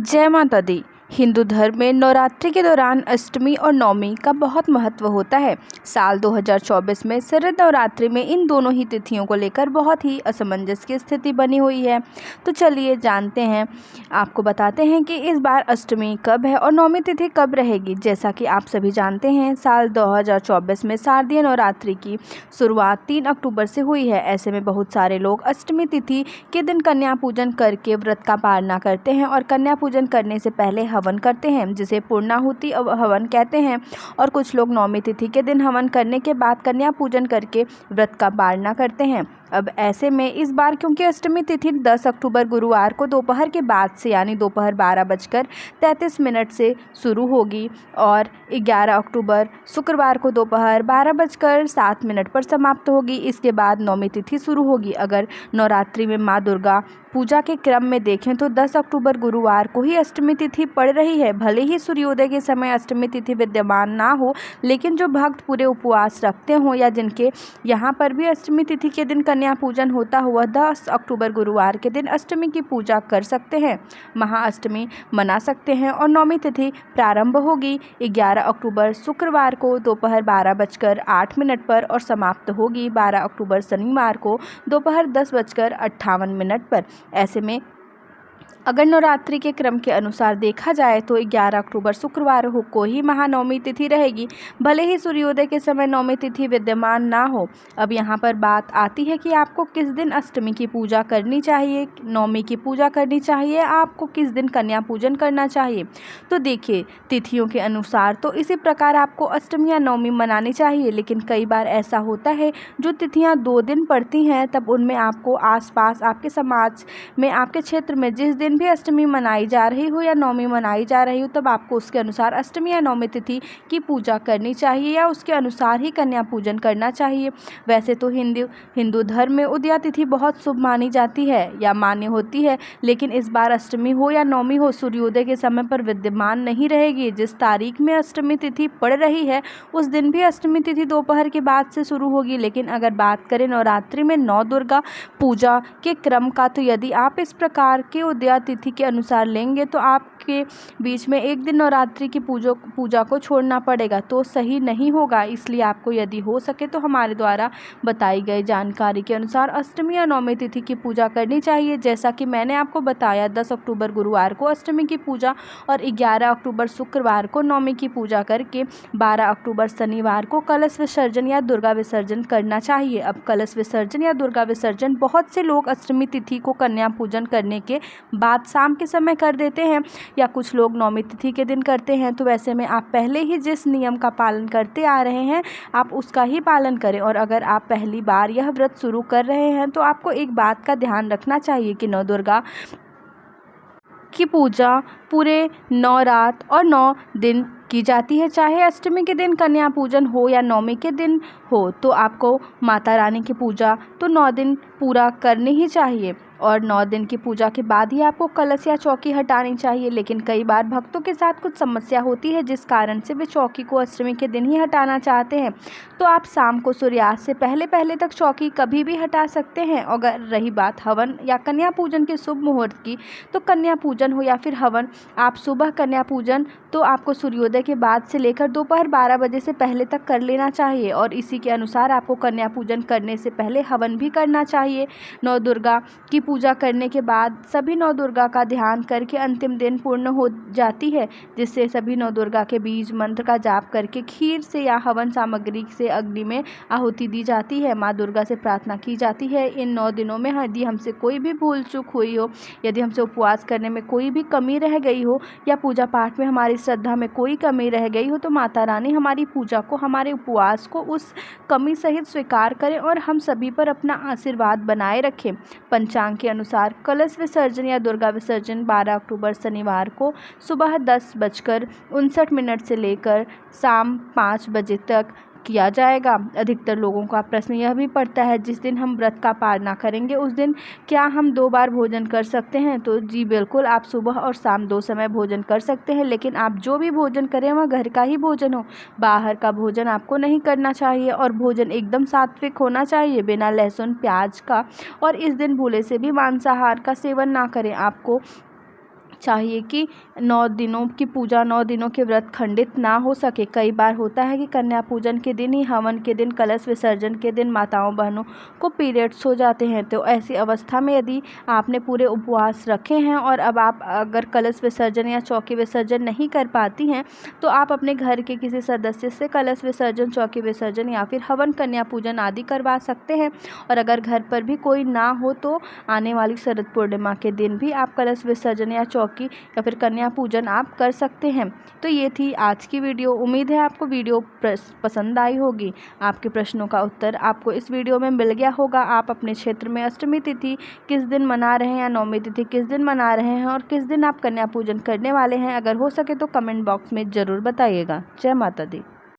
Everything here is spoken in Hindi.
जय माता दी। हिंदू धर्म में नवरात्रि के दौरान अष्टमी और नवमी का बहुत महत्व होता है। साल 2024 में शरद नवरात्रि में इन दोनों ही तिथियों को लेकर बहुत ही असमंजस की स्थिति बनी हुई है। तो चलिए जानते हैं, आपको बताते हैं कि इस बार अष्टमी कब है और नवमी तिथि कब रहेगी। जैसा कि आप सभी जानते हैं, साल 2024 में शारदीय नवरात्रि की शुरुआत 3 अक्टूबर से हुई है। ऐसे में बहुत सारे लोग अष्टमी तिथि के दिन कन्या पूजन करके व्रत का पालना करते हैं और कन्या पूजन करने से पहले हवन करते हैं, जिसे पूर्णाहुति हवन कहते हैं। और कुछ लोग नवमी तिथि के दिन हवन करने के बाद कन्या पूजन करके व्रत का पालना करते हैं। अब ऐसे में इस बार क्योंकि अष्टमी तिथि 10 अक्टूबर गुरुवार को दोपहर के बाद से यानी दोपहर 12:33 से शुरू होगी और 11 अक्टूबर शुक्रवार को दोपहर 12:07 पर समाप्त होगी। इसके बाद नवमी तिथि शुरू होगी। अगर नवरात्रि में माँ दुर्गा पूजा के क्रम में देखें तो 10 अक्टूबर गुरुवार को ही अष्टमी तिथि पड़ रही है। भले ही सूर्योदय के समय अष्टमी तिथि विद्यमान ना हो, लेकिन जो भक्त पूरे उपवास रखते हों या जिनके यहाँ पर भी अष्टमी तिथि के दिन कन्या पूजन होता हुआ 10 अक्टूबर गुरुवार के दिन अष्टमी की पूजा कर सकते हैं, महाअष्टमी मना सकते हैं। और नवमी तिथि प्रारंभ होगी 11 अक्टूबर शुक्रवार को दोपहर 12:08 पर और समाप्त होगी 12 अक्टूबर शनिवार को दोपहर 10:58 पर। ऐसे में अगर नवरात्रि के क्रम के अनुसार देखा जाए तो 11 अक्टूबर शुक्रवार को ही महानवमी तिथि रहेगी, भले ही सूर्योदय के समय नवमी तिथि विद्यमान ना हो। अब यहाँ पर बात आती है कि आपको किस दिन अष्टमी की पूजा करनी चाहिए, नवमी की पूजा करनी चाहिए, आपको किस दिन कन्या पूजन करना चाहिए। तो देखिए, तिथियों के अनुसार तो इसी प्रकार आपको अष्टमी या नवमी मनानी चाहिए, लेकिन कई बार ऐसा होता है जो तिथियाँ 2 दिन पड़ती हैं, तब उनमें आपको आसपास आपके समाज में, आपके क्षेत्र में जिस दिन भी अष्टमी मनाई जा रही हो या नवमी मनाई जा रही हो, तब आपको उसके अनुसार अष्टमी या नवमी तिथि की पूजा करनी चाहिए या उसके अनुसार ही कन्या पूजन करना चाहिए। वैसे तो हिंदू धर्म में उदया तिथि बहुत शुभ मानी जाती है या मान्य होती है, लेकिन इस बार अष्टमी हो या नवमी हो, सूर्योदय के समय पर विद्यमान नहीं रहेगी। जिस तारीख में अष्टमी तिथि पड़ रही है उस दिन भी अष्टमी तिथि दोपहर के बाद से शुरू होगी। लेकिन अगर बात करें नवरात्रि में नौ दुर्गा पूजा के क्रम का, तो यदि आप इस प्रकार के उदया तिथि के अनुसार लेंगे तो आपके बीच में एक दिन नवरात्रि की पूजा को छोड़ना पड़ेगा, तो सही नहीं होगा। इसलिए आपको यदि हो सके तो हमारे द्वारा बताई गई जानकारी के अनुसार अष्टमी या नवमी तिथि की पूजा करनी चाहिए। जैसा कि मैंने आपको बताया, 10 अक्टूबर गुरुवार को अष्टमी की पूजा और 11 अक्टूबर शुक्रवार को नवमी की पूजा करके 12 अक्टूबर शनिवार को कलश विसर्जन या दुर्गा विसर्जन करना चाहिए। अब कलश विसर्जन या दुर्गा विसर्जन बहुत से लोग अष्टमी तिथि को कन्या पूजन करने के बाद शाम के समय कर देते हैं या कुछ लोग नवमी तिथि के दिन करते हैं। तो वैसे में आप पहले ही जिस नियम का पालन करते आ रहे हैं आप उसका ही पालन करें। और अगर आप पहली बार यह व्रत शुरू कर रहे हैं तो आपको एक बात का ध्यान रखना चाहिए कि नौ दुर्गा की पूजा पूरे 9 रात और 9 दिन की जाती है। चाहे अष्टमी के दिन कन्या पूजन हो या नवमी के दिन हो, तो आपको माता रानी की पूजा तो 9 दिन पूरा करनी ही चाहिए और 9 दिन की पूजा के बाद ही आपको कलश या चौकी हटानी चाहिए। लेकिन कई बार भक्तों के साथ कुछ समस्या होती है जिस कारण से वे चौकी को अष्टमी के दिन ही हटाना चाहते हैं, तो आप शाम को सूर्यास्त से पहले तक चौकी कभी भी हटा सकते हैं। अगर रही बात हवन या कन्या पूजन के शुभ मुहूर्त की, तो कन्या पूजन हो या फिर हवन, आप सुबह कन्या पूजन तो आपको सूर्योदय के बाद से लेकर दोपहर 12 बजे से पहले तक कर लेना चाहिए और इसी के अनुसार आपको कन्या पूजन करने से पहले हवन भी करना चाहिए। नौ दुर्गा की पूजा करने के बाद सभी नौ दुर्गा का ध्यान करके अंतिम दिन पूर्ण हो जाती है, जिससे सभी नौ दुर्गा के बीज मंत्र का जाप करके खीर से या हवन सामग्री से अग्नि में आहुति दी जाती है। माँ दुर्गा से प्रार्थना की जाती है इन 9 दिनों में यदि हमसे कोई भी भूल चूक हुई हो, यदि हमसे उपवास करने में कोई भी कमी रह गई हो या पूजा पाठ में हमारी श्रद्धा में कोई कमी रह गई हो, तो माता रानी हमारी पूजा को, हमारे उपवास को उस कमी सहित स्वीकार करें और हम सभी पर अपना आशीर्वाद बनाए रखें। पंचांग के अनुसार कलश विसर्जन या दुर्गा विसर्जन 12 अक्टूबर शनिवार को सुबह 10:59 से लेकर शाम 5 बजे तक किया जाएगा। अधिकतर लोगों का प्रश्न यह भी पड़ता है, जिस दिन हम व्रत का पालना करेंगे उस दिन क्या हम 2 बार भोजन कर सकते हैं? तो जी बिल्कुल, आप सुबह और शाम 2 समय भोजन कर सकते हैं, लेकिन आप जो भी भोजन करें वह घर का ही भोजन हो। बाहर का भोजन आपको नहीं करना चाहिए और भोजन एकदम सात्विक होना चाहिए, बिना लहसुन प्याज का। और इस दिन भूले से भी मांसाहार का सेवन ना करें। आपको चाहिए कि 9 दिनों की पूजा, 9 दिनों के व्रत खंडित ना हो सके। कई बार होता है कि कन्या पूजन के दिन ही, हवन के दिन, कलश विसर्जन के दिन माताओं बहनों को पीरियड्स हो जाते हैं। तो ऐसी अवस्था में यदि आपने पूरे उपवास रखे हैं और अब आप अगर कलश विसर्जन या चौकी विसर्जन नहीं कर पाती हैं, तो आप अपने घर के किसी सदस्य से कलश विसर्जन, चौकी विसर्जन या फिर हवन, कन्या पूजन आदि करवा सकते हैं। और अगर घर पर भी कोई ना हो तो आने वाली शरद पूर्णिमा के दिन भी आप कलश विसर्जन या चौकी या फिर कन्या पूजन आप कर सकते हैं। तो ये थी आज की वीडियो। उम्मीद है आपको वीडियो पसंद आई होगी। आपके प्रश्नों का उत्तर आपको इस वीडियो में मिल गया होगा। आप अपने क्षेत्र में अष्टमी तिथि किस दिन मना रहे हैं या नवमी तिथि किस दिन मना रहे हैं और किस दिन आप कन्या पूजन करने वाले हैं, अगर हो सके तो कमेंट बॉक्स में ज़रूर बताइएगा। जय माता दी।